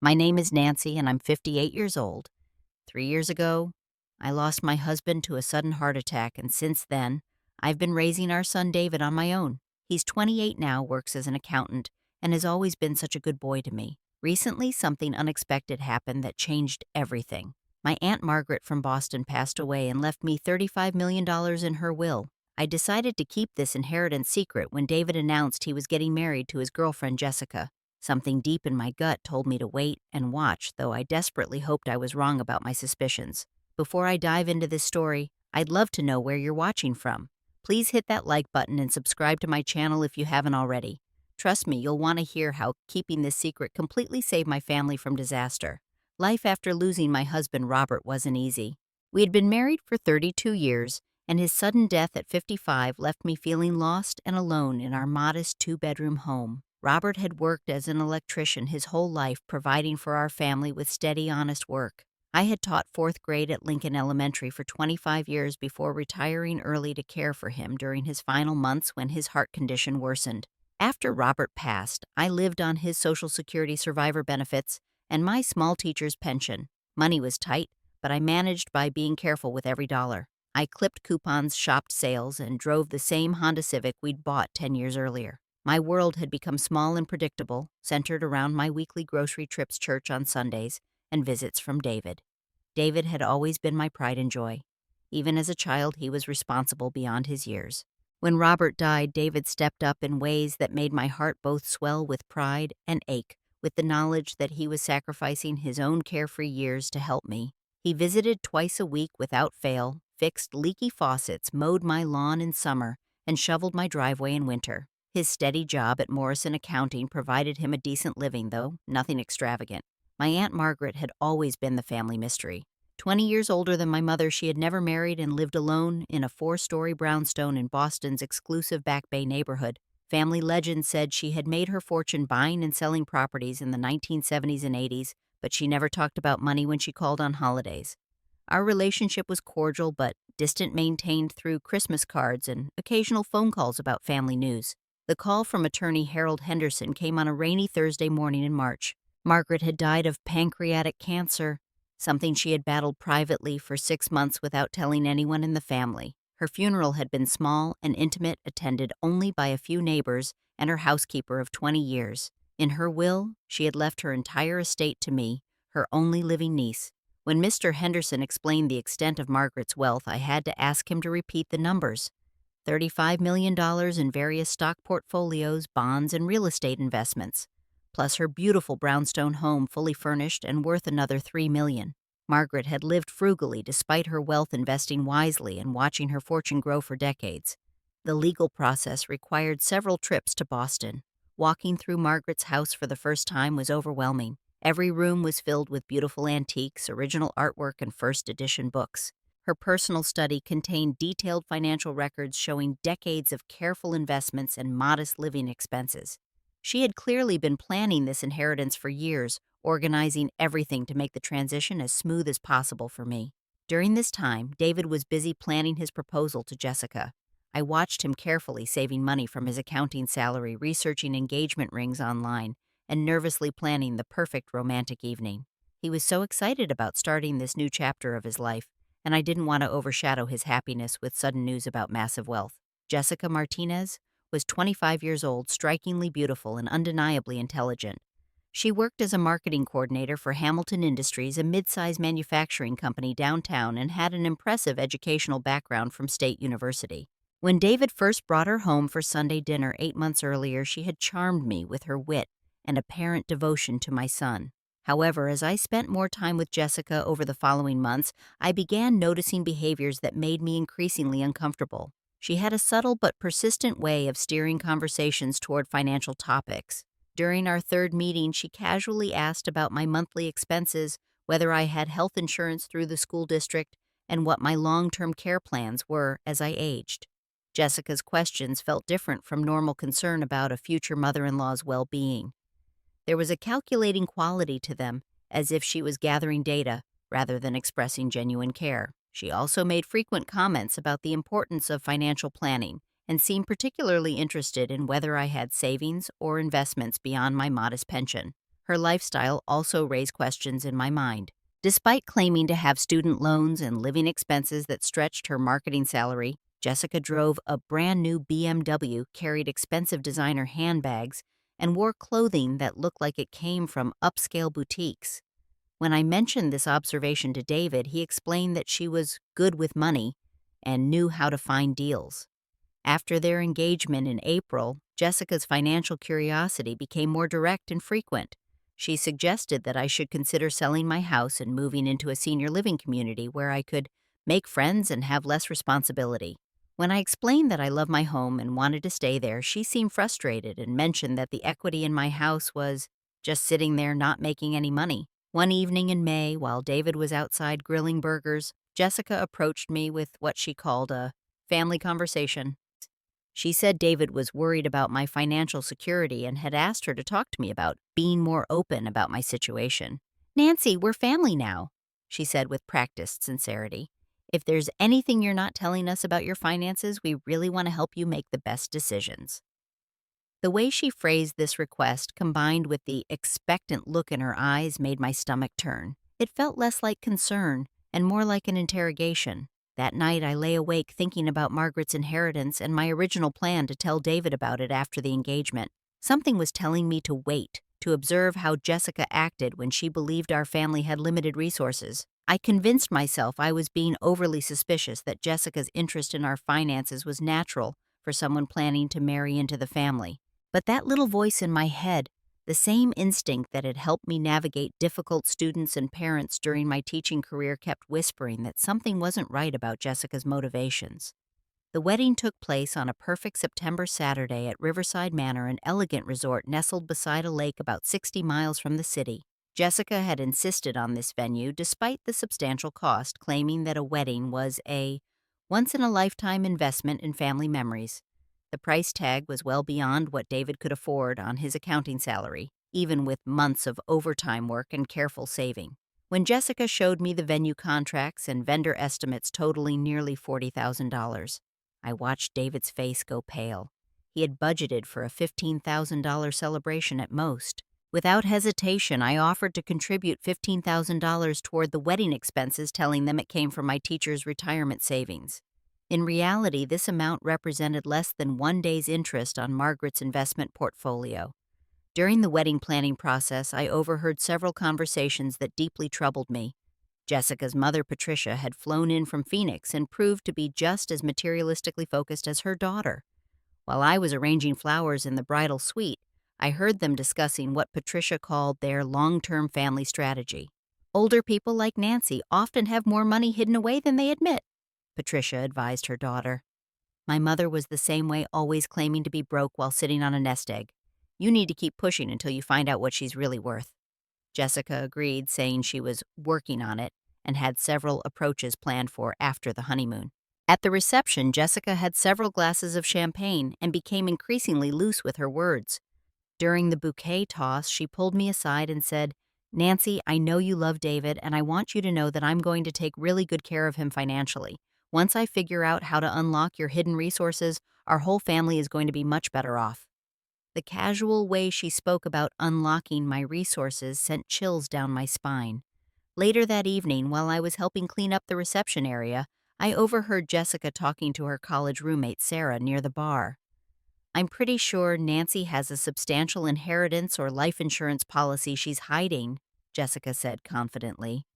My name is Nancy, and I'm 58 years old. 3 years ago, I lost my husband to a sudden heart attack, and since then, I've been raising our son David on my own. He's 28 now, works as an accountant, and has always been such a good boy to me. Recently, something unexpected happened that changed everything. My Aunt Margaret from Boston passed away and left me $35 million in her will. I decided to keep this inheritance secret when David announced he was getting married to his girlfriend Jessica. Something deep in my gut told me to wait and watch, though I desperately hoped I was wrong about my suspicions. Before I dive into this story, I'd love to know where you're watching from. Please hit that like button and subscribe to my channel if you haven't already. Trust me, you'll want to hear how keeping this secret completely saved my family from disaster. Life after losing my husband Robert wasn't easy. We had been married for 32 years, and his sudden death at 55 left me feeling lost and alone in our modest two-bedroom home. Robert had worked as an electrician his whole life, providing for our family with steady, honest work. I had taught fourth grade at Lincoln Elementary for 25 years before retiring early to care for him during his final months when his heart condition worsened. After Robert passed, I lived on his Social Security survivor benefits and my small teacher's pension. Money was tight, but I managed by being careful with every dollar. I clipped coupons, shopped sales, and drove the same Honda Civic we'd bought 10 years earlier. My world had become small and predictable, centered around my weekly grocery trips, church on Sundays, and visits from David. David had always been my pride and joy. Even as a child, he was responsible beyond his years. When Robert died, David stepped up in ways that made my heart both swell with pride and ache with the knowledge that he was sacrificing his own carefree years to help me. He visited twice a week without fail, fixed leaky faucets, mowed my lawn in summer, and shoveled my driveway in winter. His steady job at Morrison Accounting provided him a decent living, though nothing extravagant. My Aunt Margaret had always been the family mystery. 20 years older than my mother, she had never married and lived alone in a 4-story brownstone in Boston's exclusive Back Bay neighborhood. Family legend said she had made her fortune buying and selling properties in the 1970s and 80s, but she never talked about money when she called on holidays. Our relationship was cordial but distant, maintained through Christmas cards and occasional phone calls about family news. The call from attorney Harold Henderson came on a rainy Thursday morning in March. Margaret had died of pancreatic cancer, something she had battled privately for 6 months without telling anyone in the family. Her funeral had been small and intimate, attended only by a few neighbors and her housekeeper of 20 years. In her will, she had left her entire estate to me, her only living niece. When Mr. Henderson explained the extent of Margaret's wealth, I had to ask him to repeat the numbers. $35 million in various stock portfolios, bonds, and real estate investments, plus her beautiful brownstone home fully furnished and worth another $3 million. Margaret had lived frugally despite her wealth, investing wisely and watching her fortune grow for decades. The legal process required several trips to Boston. Walking through Margaret's house for the first time was overwhelming. Every room was filled with beautiful antiques, original artwork, and first edition books. Her personal study contained detailed financial records showing decades of careful investments and modest living expenses. She had clearly been planning this inheritance for years, organizing everything to make the transition as smooth as possible for me. During this time, David was busy planning his proposal to Jessica. I watched him carefully, saving money from his accounting salary, researching engagement rings online, and nervously planning the perfect romantic evening. He was so excited about starting this new chapter of his life, and I didn't want to overshadow his happiness with sudden news about massive wealth. Jessica Martinez was 25 years old, strikingly beautiful and undeniably intelligent. She worked as a marketing coordinator for Hamilton Industries, a mid-size manufacturing company downtown, and had an impressive educational background from State University. When David first brought her home for Sunday dinner 8 months earlier, she had charmed me with her wit and apparent devotion to my son. However, as I spent more time with Jessica over the following months, I began noticing behaviors that made me increasingly uncomfortable. She had a subtle but persistent way of steering conversations toward financial topics. During our third meeting, she casually asked about my monthly expenses, whether I had health insurance through the school district, and what my long-term care plans were as I aged. Jessica's questions felt different from normal concern about a future mother-in-law's well-being. There was a calculating quality to them, as if she was gathering data rather than expressing genuine care. She also made frequent comments about the importance of financial planning and seemed particularly interested in whether I had savings or investments beyond my modest pension. Her lifestyle also raised questions in my mind. Despite claiming to have student loans and living expenses that stretched her marketing salary, Jessica drove a brand new BMW, carried expensive designer handbags, and wore clothing that looked like it came from upscale boutiques. When I mentioned this observation to David, he explained that she was good with money and knew how to find deals. After their engagement in April, Jessica's financial curiosity became more direct and frequent. She suggested that I should consider selling my house and moving into a senior living community where I could make friends and have less responsibility. When I explained that I love my home and wanted to stay there, she seemed frustrated and mentioned that the equity in my house was just sitting there not making any money. One evening in May, while David was outside grilling burgers, Jessica approached me with what she called a family conversation. She said David was worried about my financial security and had asked her to talk to me about being more open about my situation. "Nancy, we're family now," she said with practiced sincerity. "If there's anything you're not telling us about your finances, we really want to help you make the best decisions." The way she phrased this request, combined with the expectant look in her eyes, made my stomach turn. It felt less like concern and more like an interrogation. That night, I lay awake thinking about Margaret's inheritance and my original plan to tell David about it after the engagement. Something was telling me to wait, to observe how Jessica acted when she believed our family had limited resources. I convinced myself I was being overly suspicious that Jessica's interest in our finances was natural for someone planning to marry into the family. But that little voice in my head, the same instinct that had helped me navigate difficult students and parents during my teaching career, kept whispering that something wasn't right about Jessica's motivations. The wedding took place on a perfect September Saturday at Riverside Manor, an elegant resort nestled beside a lake about 60 miles from the city. Jessica had insisted on this venue despite the substantial cost, claiming that a wedding was a once-in-a-lifetime investment in family memories. The price tag was well beyond what David could afford on his accounting salary, even with months of overtime work and careful saving. When Jessica showed me the venue contracts and vendor estimates totaling nearly $40,000, I watched David's face go pale. He had budgeted for a $15,000 celebration at most. Without hesitation, I offered to contribute $15,000 toward the wedding expenses, telling them it came from my teacher's retirement savings. In reality, this amount represented less than one day's interest on Margaret's investment portfolio. During the wedding planning process, I overheard several conversations that deeply troubled me. Jessica's mother, Patricia, had flown in from Phoenix and proved to be just as materialistically focused as her daughter. While I was arranging flowers in the bridal suite, I heard them discussing what Patricia called their long-term family strategy. "Older people like Nancy often have more money hidden away than they admit," Patricia advised her daughter. "My mother was the same way, always claiming to be broke while sitting on a nest egg. You need to keep pushing until you find out what she's really worth." Jessica agreed, saying she was working on it and had several approaches planned for after the honeymoon. At the reception, Jessica had several glasses of champagne and became increasingly loose with her words. During the bouquet toss, she pulled me aside and said, "Nancy, I know you love David, and I want you to know that I'm going to take really good care of him financially. Once I figure out how to unlock your hidden resources, our whole family is going to be much better off." The casual way she spoke about unlocking my resources sent chills down my spine. Later that evening, while I was helping clean up the reception area, I overheard Jessica talking to her college roommate Sarah near the bar. "I'm pretty sure Nancy has a substantial inheritance or life insurance policy she's hiding," Jessica said confidently.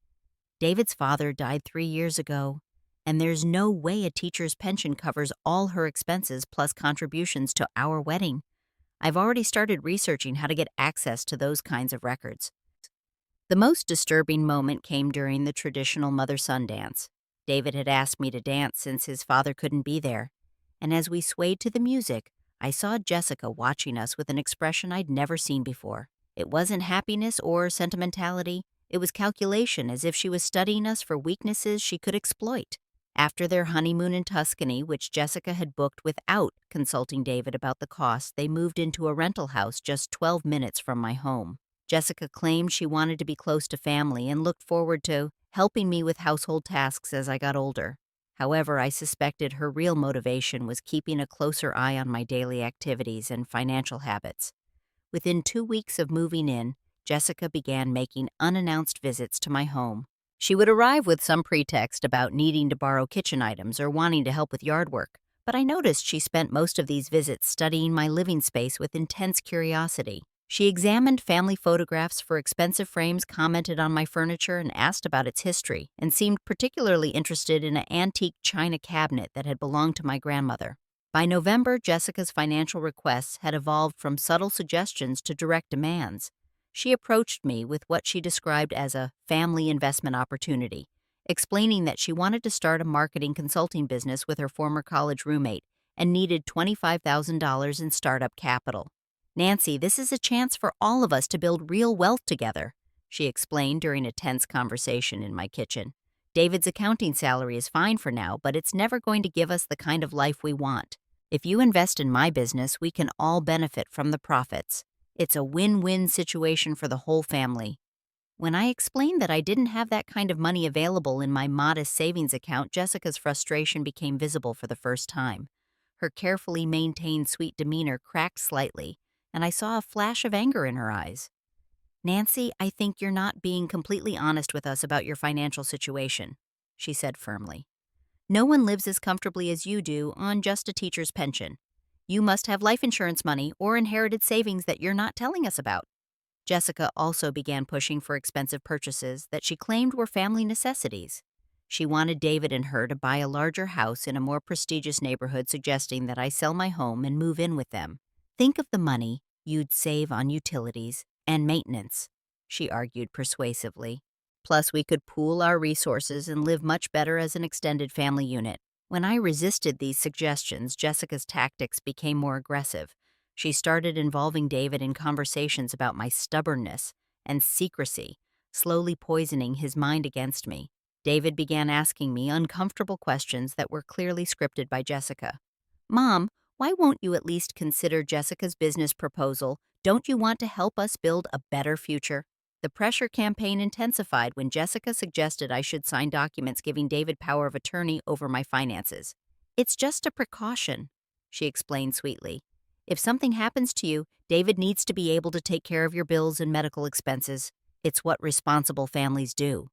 "David's father died 3 years ago, and there's no way a teacher's pension covers all her expenses plus contributions to our wedding. I've already started researching how to get access to those kinds of records." The most disturbing moment came during the traditional mother-son dance. David had asked me to dance since his father couldn't be there, and as we swayed to the music, I saw Jessica watching us with an expression I'd never seen before. It wasn't happiness or sentimentality, it was calculation, as if she was studying us for weaknesses she could exploit. After their honeymoon in Tuscany, which Jessica had booked without consulting David about the cost, they moved into a rental house just 12 minutes from my home. Jessica claimed she wanted to be close to family and looked forward to helping me with household tasks as I got older. However, I suspected her real motivation was keeping a closer eye on my daily activities and financial habits. Within 2 weeks of moving in, Jessica began making unannounced visits to my home. She would arrive with some pretext about needing to borrow kitchen items or wanting to help with yard work, but I noticed she spent most of these visits studying my living space with intense curiosity. She examined family photographs for expensive frames, commented on my furniture, and asked about its history, and seemed particularly interested in an antique china cabinet that had belonged to my grandmother. By November, Jessica's financial requests had evolved from subtle suggestions to direct demands. She approached me with what she described as a family investment opportunity, explaining that she wanted to start a marketing consulting business with her former college roommate and needed $25,000 in startup capital. "Nancy, this is a chance for all of us to build real wealth together," she explained during a tense conversation in my kitchen. "David's accounting salary is fine for now, but it's never going to give us the kind of life we want. If you invest in my business, we can all benefit from the profits. It's a win-win situation for the whole family." When I explained that I didn't have that kind of money available in my modest savings account, Jessica's frustration became visible for the first time. Her carefully maintained sweet demeanor cracked slightly, and I saw a flash of anger in her eyes. "Nancy, I think you're not being completely honest with us about your financial situation," she said firmly. "No one lives as comfortably as you do on just a teacher's pension. You must have life insurance money or inherited savings that you're not telling us about." Jessica also began pushing for expensive purchases that she claimed were family necessities. She wanted David and her to buy a larger house in a more prestigious neighborhood, suggesting that I sell my home and move in with them. "Think of the money you'd save on utilities and maintenance," she argued persuasively. "Plus, we could pool our resources and live much better as an extended family unit." When I resisted these suggestions, Jessica's tactics became more aggressive. She started involving David in conversations about my stubbornness and secrecy, slowly poisoning his mind against me. David began asking me uncomfortable questions that were clearly scripted by Jessica. "Mom, why won't you at least consider Jessica's business proposal? Don't you want to help us build a better future?" The pressure campaign intensified when Jessica suggested I should sign documents giving David power of attorney over my finances. "It's just a precaution," she explained sweetly. "If something happens to you, David needs to be able to take care of your bills and medical expenses. It's what responsible families do."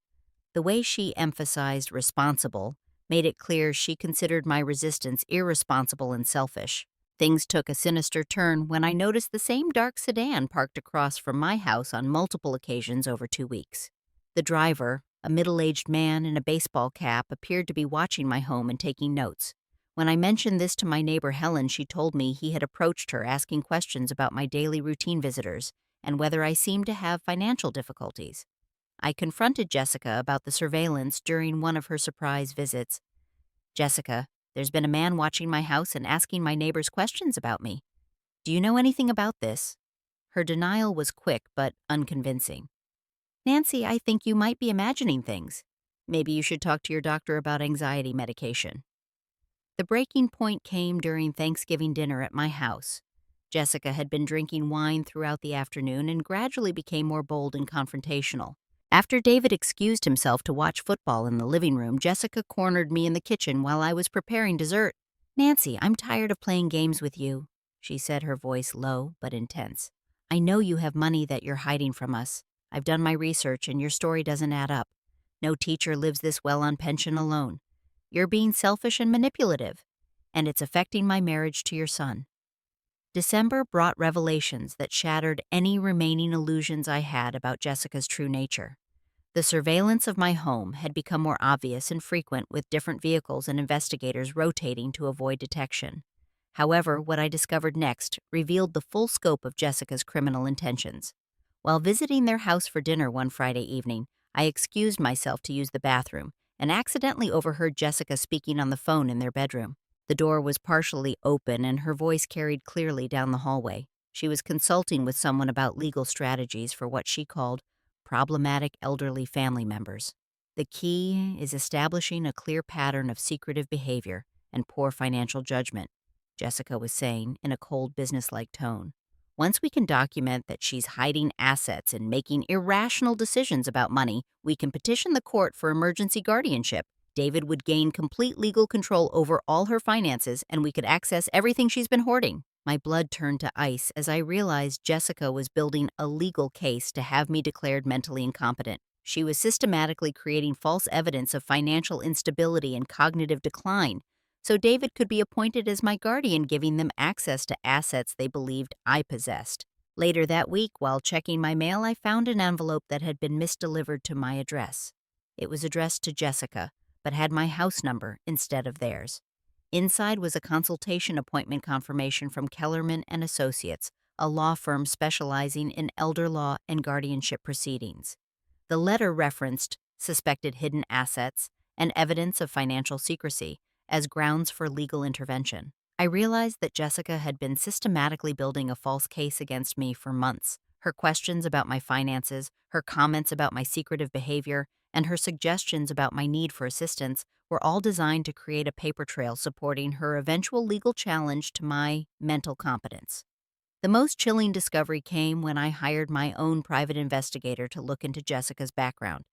The way she emphasized responsible made it clear she considered my resistance irresponsible and selfish. Things took a sinister turn when I noticed the same dark sedan parked across from my house on multiple occasions over 2 weeks. The driver, a middle-aged man in a baseball cap, appeared to be watching my home and taking notes. When I mentioned this to my neighbor Helen, she told me he had approached her asking questions about my daily routine visitors and whether I seemed to have financial difficulties. I confronted Jessica about the surveillance during one of her surprise visits. "Jessica, there's been a man watching my house and asking my neighbors questions about me. Do you know anything about this?" Her denial was quick but unconvincing. "Nancy, I think you might be imagining things. Maybe you should talk to your doctor about anxiety medication." The breaking point came during Thanksgiving dinner at my house. Jessica had been drinking wine throughout the afternoon and gradually became more bold and confrontational. After David excused himself to watch football in the living room, Jessica cornered me in the kitchen while I was preparing dessert. "Nancy, I'm tired of playing games with you," she said, her voice low but intense. "I know you have money that you're hiding from us. I've done my research and your story doesn't add up. No teacher lives this well on pension alone. You're being selfish and manipulative, and it's affecting my marriage to your son." December brought revelations that shattered any remaining illusions I had about Jessica's true nature. The surveillance of my home had become more obvious and frequent, with different vehicles and investigators rotating to avoid detection. However, what I discovered next revealed the full scope of Jessica's criminal intentions. While visiting their house for dinner one Friday evening, I excused myself to use the bathroom and accidentally overheard Jessica speaking on the phone in their bedroom. The door was partially open and her voice carried clearly down the hallway. She was consulting with someone about legal strategies for what she called problematic elderly family members. "The key is establishing a clear pattern of secretive behavior and poor financial judgment," Jessica was saying in a cold, businesslike tone. "Once we can document that she's hiding assets and making irrational decisions about money, we can petition the court for emergency guardianship. David would gain complete legal control over all her finances, and we could access everything she's been hoarding." My blood turned to ice as I realized Jessica was building a legal case to have me declared mentally incompetent. She was systematically creating false evidence of financial instability and cognitive decline, so David could be appointed as my guardian, giving them access to assets they believed I possessed. Later that week, while checking my mail, I found an envelope that had been misdelivered to my address. It was addressed to Jessica, but had my house number instead of theirs. Inside was a consultation appointment confirmation from Kellerman and Associates, a law firm specializing in elder law and guardianship proceedings. The letter referenced suspected hidden assets and evidence of financial secrecy as grounds for legal intervention. I realized that Jessica had been systematically building a false case against me for months. Her questions about my finances, her comments about my secretive behavior, and her suggestions about my need for assistance were all designed to create a paper trail supporting her eventual legal challenge to my mental competence. The most chilling discovery came when I hired my own private investigator to look into Jessica's background.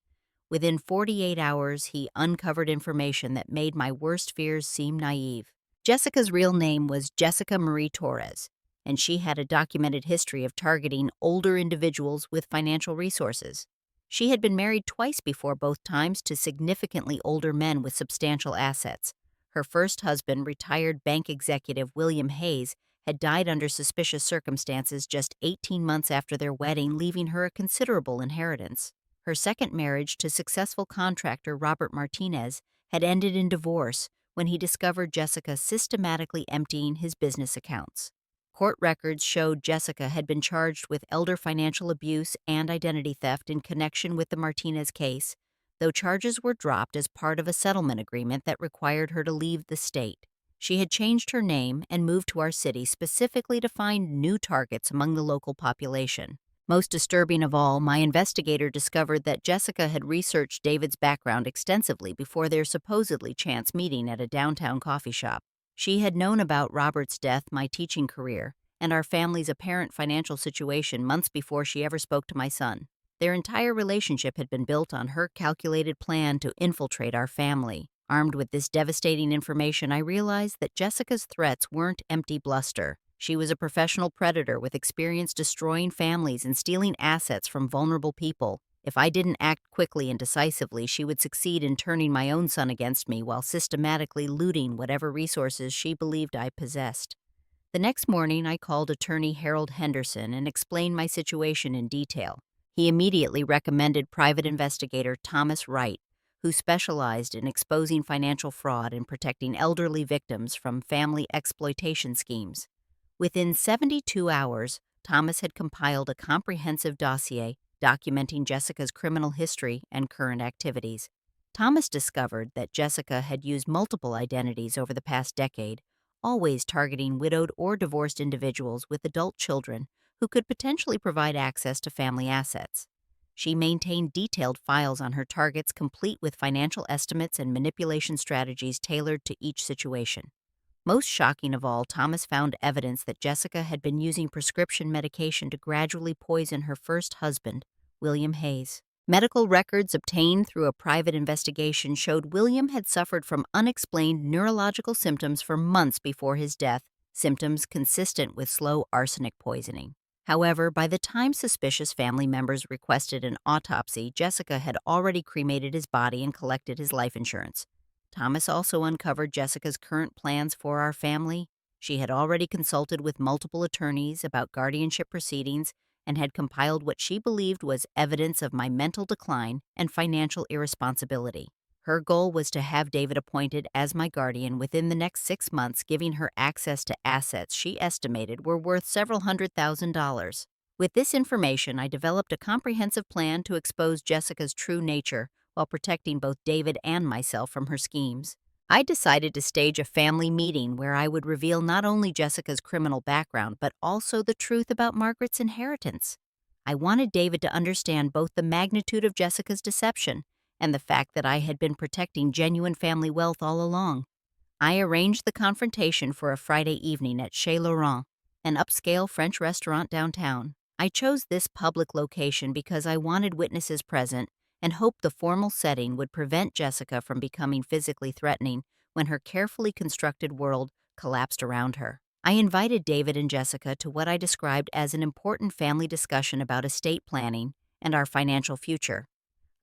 Within 48 hours, he uncovered information that made my worst fears seem naive. Jessica's real name was Jessica Marie Torres, and she had a documented history of targeting older individuals with financial resources. She had been married twice before, both times to significantly older men with substantial assets. Her first husband, retired bank executive William Hayes, had died under suspicious circumstances just 18 months after their wedding, leaving her a considerable inheritance. Her second marriage to successful contractor Robert Martinez had ended in divorce when he discovered Jessica systematically emptying his business accounts. Court records showed Jessica had been charged with elder financial abuse and identity theft in connection with the Martinez case, though charges were dropped as part of a settlement agreement that required her to leave the state. She had changed her name and moved to our city specifically to find new targets among the local population. Most disturbing of all, my investigator discovered that Jessica had researched David's background extensively before their supposedly chance meeting at a downtown coffee shop. She had known about Robert's death, my teaching career, and our family's apparent financial situation months before she ever spoke to my son. Their entire relationship had been built on her calculated plan to infiltrate our family. Armed with this devastating information, I realized that Jessica's threats weren't empty bluster. She was a professional predator with experience destroying families and stealing assets from vulnerable people. If I didn't act quickly and decisively, she would succeed in turning my own son against me while systematically looting whatever resources she believed I possessed. The next morning, I called attorney Harold Henderson and explained my situation in detail. He immediately recommended private investigator Thomas Wright, who specialized in exposing financial fraud and protecting elderly victims from family exploitation schemes. Within 72 hours, Thomas had compiled a comprehensive dossier documenting Jessica's criminal history and current activities. Thomas discovered that Jessica had used multiple identities over the past decade, always targeting widowed or divorced individuals with adult children who could potentially provide access to family assets. She maintained detailed files on her targets, complete with financial estimates and manipulation strategies tailored to each situation. Most shocking of all, Thomas found evidence that Jessica had been using prescription medication to gradually poison her first husband, William Hayes. Medical records obtained through a private investigation showed William had suffered from unexplained neurological symptoms for months before his death, symptoms consistent with slow arsenic poisoning. However, by the time suspicious family members requested an autopsy, Jessica had already cremated his body and collected his life insurance. Thomas also uncovered Jessica's current plans for our family. She had already consulted with multiple attorneys about guardianship proceedings and had compiled what she believed was evidence of my mental decline and financial irresponsibility. Her goal was to have David appointed as my guardian within the next 6 months, giving her access to assets she estimated were worth several $100,000. With this information, I developed a comprehensive plan to expose Jessica's true nature while protecting both David and myself from her schemes. I decided to stage a family meeting where I would reveal not only Jessica's criminal background, but also the truth about Margaret's inheritance. I wanted David to understand both the magnitude of Jessica's deception and the fact that I had been protecting genuine family wealth all along. I arranged the confrontation for a Friday evening at Chez Laurent, an upscale French restaurant downtown. I chose this public location because I wanted witnesses present and hoped the formal setting would prevent Jessica from becoming physically threatening when her carefully constructed world collapsed around her. I invited David and Jessica to what I described as an important family discussion about estate planning and our financial future.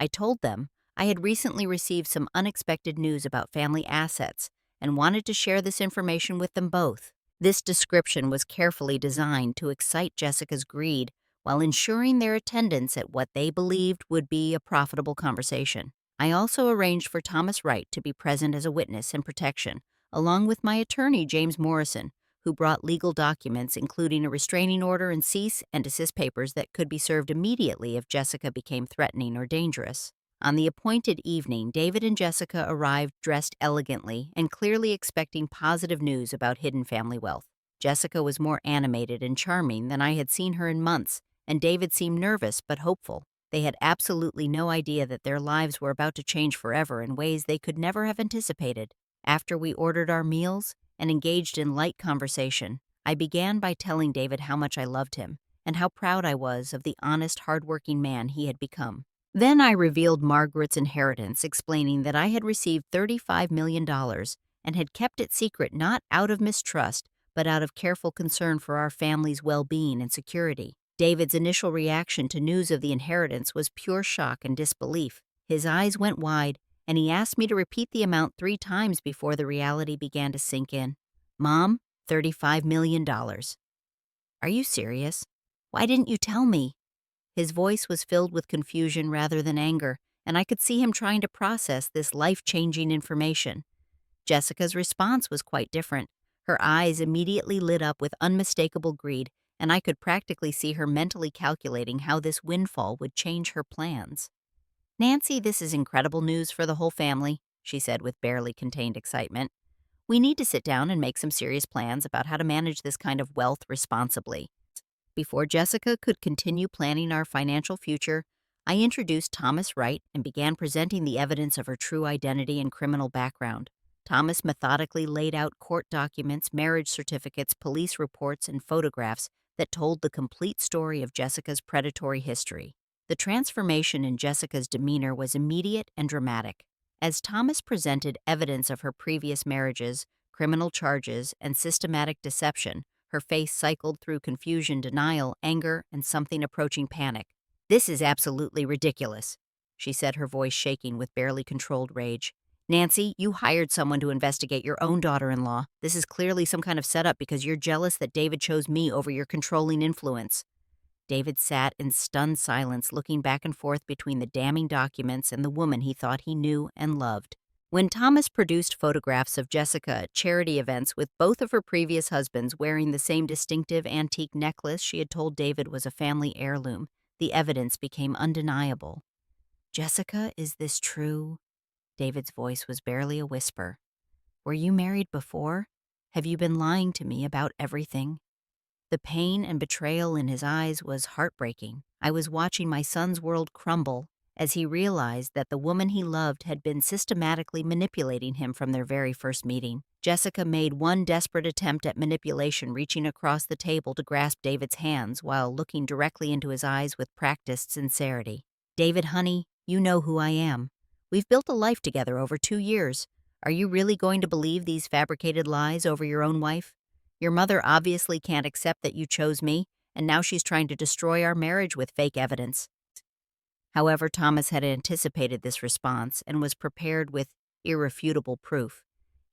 I told them I had recently received some unexpected news about family assets and wanted to share this information with them both. This description was carefully designed to excite Jessica's greed while ensuring their attendance at what they believed would be a profitable conversation. I also arranged for Thomas Wright to be present as a witness and protection, along with my attorney, James Morrison, who brought legal documents including a restraining order and cease and desist papers that could be served immediately if Jessica became threatening or dangerous. On the appointed evening, David and Jessica arrived dressed elegantly and clearly expecting positive news about hidden family wealth. Jessica was more animated and charming than I had seen her in months, and David seemed nervous but hopeful. They had absolutely no idea that their lives were about to change forever in ways they could never have anticipated. After we ordered our meals and engaged in light conversation, I began by telling David how much I loved him and how proud I was of the honest, hardworking man he had become. Then I revealed Margaret's inheritance, explaining that I had received $35 million and had kept it secret not out of mistrust, but out of careful concern for our family's well-being and security. David's initial reaction to news of the inheritance was pure shock and disbelief. His eyes went wide, and he asked me to repeat the amount 3 times before the reality began to sink in. "Mom, $35 million. Are you serious? Why didn't you tell me?" His voice was filled with confusion rather than anger, and I could see him trying to process this life-changing information. Jessica's response was quite different. Her eyes immediately lit up with unmistakable greed, and I could practically see her mentally calculating how this windfall would change her plans. "Nancy, this is incredible news for the whole family," she said with barely contained excitement. "We need to sit down and make some serious plans about how to manage this kind of wealth responsibly." Before Jessica could continue planning our financial future, I introduced Thomas Wright and began presenting the evidence of her true identity and criminal background. Thomas methodically laid out court documents, marriage certificates, police reports, and photographs that told the complete story of Jessica's predatory history. The transformation in Jessica's demeanor was immediate and dramatic. As Thomas presented evidence of her previous marriages, criminal charges, and systematic deception, her face cycled through confusion, denial, anger, and something approaching panic. "This is absolutely ridiculous," she said, her voice shaking with barely controlled rage. "Nancy, you hired someone to investigate your own daughter-in-law. This is clearly some kind of setup because you're jealous that David chose me over your controlling influence." David sat in stunned silence, looking back and forth between the damning documents and the woman he thought he knew and loved. When Thomas produced photographs of Jessica at charity events with both of her previous husbands wearing the same distinctive antique necklace she had told David was a family heirloom, the evidence became undeniable. "Jessica, is this true?" David's voice was barely a whisper. "Were you married before? Have you been lying to me about everything?" The pain and betrayal in his eyes was heartbreaking. I was watching my son's world crumble as he realized that the woman he loved had been systematically manipulating him from their very first meeting. Jessica made one desperate attempt at manipulation, reaching across the table to grasp David's hands while looking directly into his eyes with practiced sincerity. "David, honey, you know who I am. We've built a life together over 2 years. Are you really going to believe these fabricated lies over your own wife? Your mother obviously can't accept that you chose me, and now she's trying to destroy our marriage with fake evidence." However, Thomas had anticipated this response and was prepared with irrefutable proof.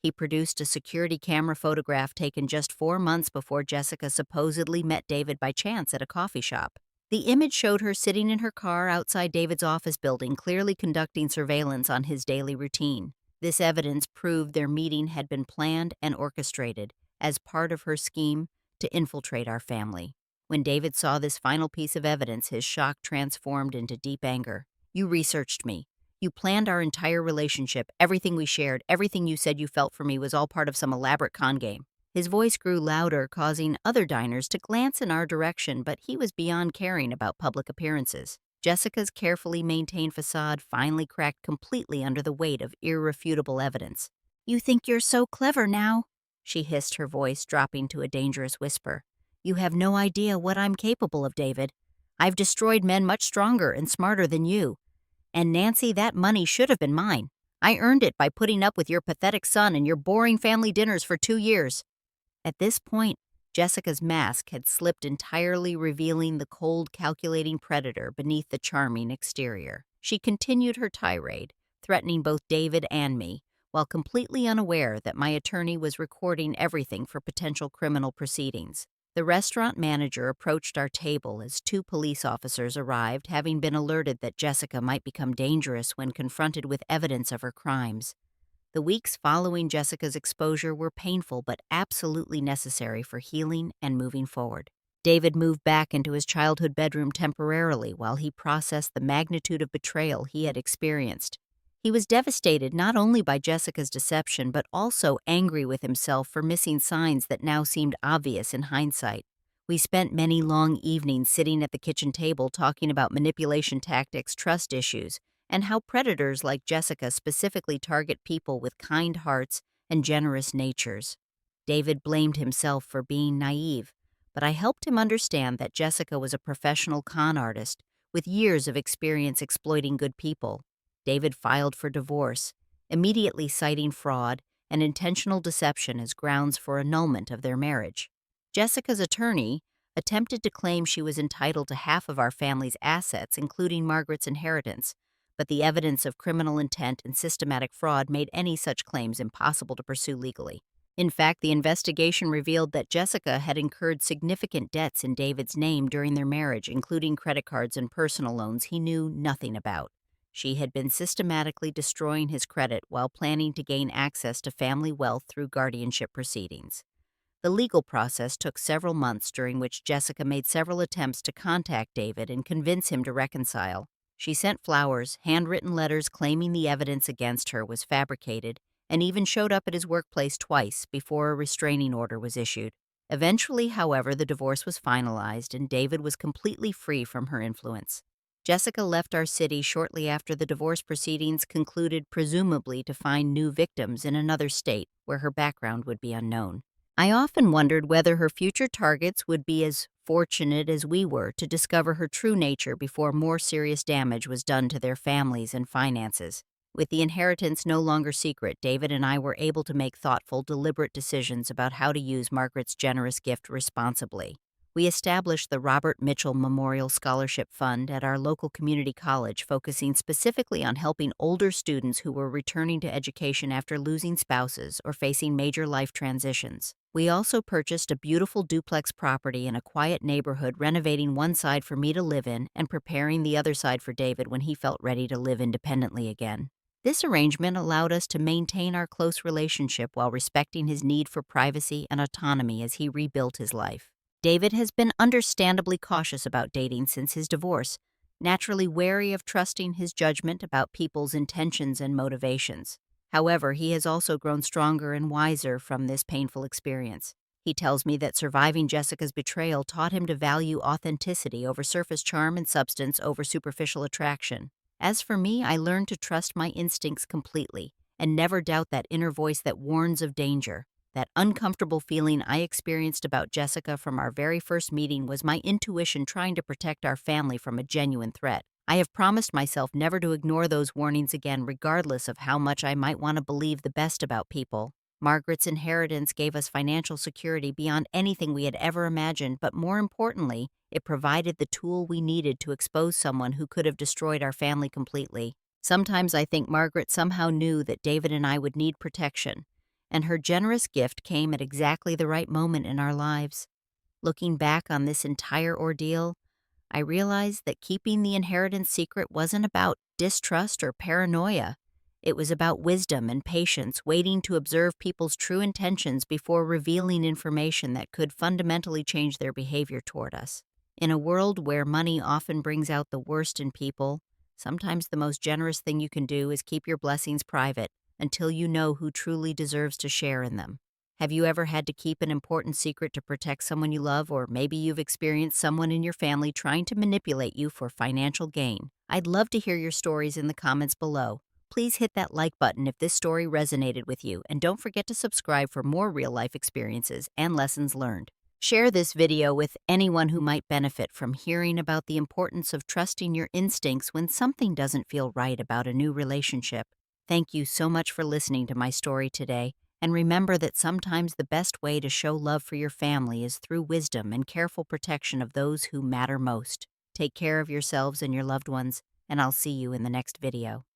He produced a security camera photograph taken just 4 months before Jessica supposedly met David by chance at a coffee shop. The image showed her sitting in her car outside David's office building, clearly conducting surveillance on his daily routine. This evidence proved their meeting had been planned and orchestrated as part of her scheme to infiltrate our family. When David saw this final piece of evidence, his shock transformed into deep anger. "You researched me. You planned our entire relationship, everything we shared, everything you said you felt for me was all part of some elaborate con game." His voice grew louder, causing other diners to glance in our direction, but he was beyond caring about public appearances. Jessica's carefully maintained facade finally cracked completely under the weight of irrefutable evidence. "You think you're so clever now," she hissed, her voice dropping to a dangerous whisper. "You have no idea what I'm capable of, David. I've destroyed men much stronger and smarter than you. And Nancy, that money should have been mine. I earned it by putting up with your pathetic son and your boring family dinners for 2 years." At this point, Jessica's mask had slipped entirely, revealing the cold, calculating predator beneath the charming exterior. She continued her tirade, threatening both David and me, while completely unaware that my attorney was recording everything for potential criminal proceedings. The restaurant manager approached our table as two police officers arrived, having been alerted that Jessica might become dangerous when confronted with evidence of her crimes. The weeks following Jessica's exposure were painful but absolutely necessary for healing and moving forward. David moved back into his childhood bedroom temporarily while he processed the magnitude of betrayal he had experienced. He was devastated not only by Jessica's deception but also angry with himself for missing signs that now seemed obvious in hindsight. We spent many long evenings sitting at the kitchen table talking about manipulation tactics, trust issues, and how predators like Jessica specifically target people with kind hearts and generous natures. David blamed himself for being naive, but I helped him understand that Jessica was a professional con artist with years of experience exploiting good people. David filed for divorce, immediately citing fraud and intentional deception as grounds for annulment of their marriage. Jessica's attorney attempted to claim she was entitled to half of our family's assets, including Margaret's inheritance, but the evidence of criminal intent and systematic fraud made any such claims impossible to pursue legally. In fact, the investigation revealed that Jessica had incurred significant debts in David's name during their marriage, including credit cards and personal loans he knew nothing about. She had been systematically destroying his credit while planning to gain access to family wealth through guardianship proceedings. The legal process took several months, during which Jessica made several attempts to contact David and convince him to reconcile. She sent flowers, handwritten letters claiming the evidence against her was fabricated, and even showed up at his workplace twice before a restraining order was issued. Eventually, however, the divorce was finalized and David was completely free from her influence. Jessica left our city shortly after the divorce proceedings concluded, presumably to find new victims in another state where her background would be unknown. I often wondered whether her future targets would be as fortunate as we were to discover her true nature before more serious damage was done to their families and finances. With the inheritance no longer secret, David and I were able to make thoughtful, deliberate decisions about how to use Margaret's generous gift responsibly. We established the Robert Mitchell Memorial Scholarship Fund at our local community college, focusing specifically on helping older students who were returning to education after losing spouses or facing major life transitions. We also purchased a beautiful duplex property in a quiet neighborhood, renovating one side for me to live in and preparing the other side for David when he felt ready to live independently again. This arrangement allowed us to maintain our close relationship while respecting his need for privacy and autonomy as he rebuilt his life. David has been understandably cautious about dating since his divorce, naturally wary of trusting his judgment about people's intentions and motivations. However, he has also grown stronger and wiser from this painful experience. He tells me that surviving Jessica's betrayal taught him to value authenticity over surface charm and substance over superficial attraction. As for me, I learned to trust my instincts completely and never doubt that inner voice that warns of danger. That uncomfortable feeling I experienced about Jessica from our very first meeting was my intuition trying to protect our family from a genuine threat. I have promised myself never to ignore those warnings again, regardless of how much I might want to believe the best about people. Margaret's inheritance gave us financial security beyond anything we had ever imagined, but more importantly, it provided the tool we needed to expose someone who could have destroyed our family completely. Sometimes I think Margaret somehow knew that David and I would need protection, and her generous gift came at exactly the right moment in our lives. Looking back on this entire ordeal, I realized that keeping the inheritance secret wasn't about distrust or paranoia. It was about wisdom and patience, waiting to observe people's true intentions before revealing information that could fundamentally change their behavior toward us. In a world where money often brings out the worst in people, sometimes the most generous thing you can do is keep your blessings private until you know who truly deserves to share in them. Have you ever had to keep an important secret to protect someone you love, or maybe you've experienced someone in your family trying to manipulate you for financial gain? I'd love to hear your stories in the comments below. Please hit that like button if this story resonated with you, and don't forget to subscribe for more real-life experiences and lessons learned. Share this video with anyone who might benefit from hearing about the importance of trusting your instincts when something doesn't feel right about a new relationship. Thank you so much for listening to my story today, And remember that sometimes the best way to show love for your family is through wisdom and careful protection of those who matter most. Take care of yourselves and your loved ones, and I'll see you in the next video.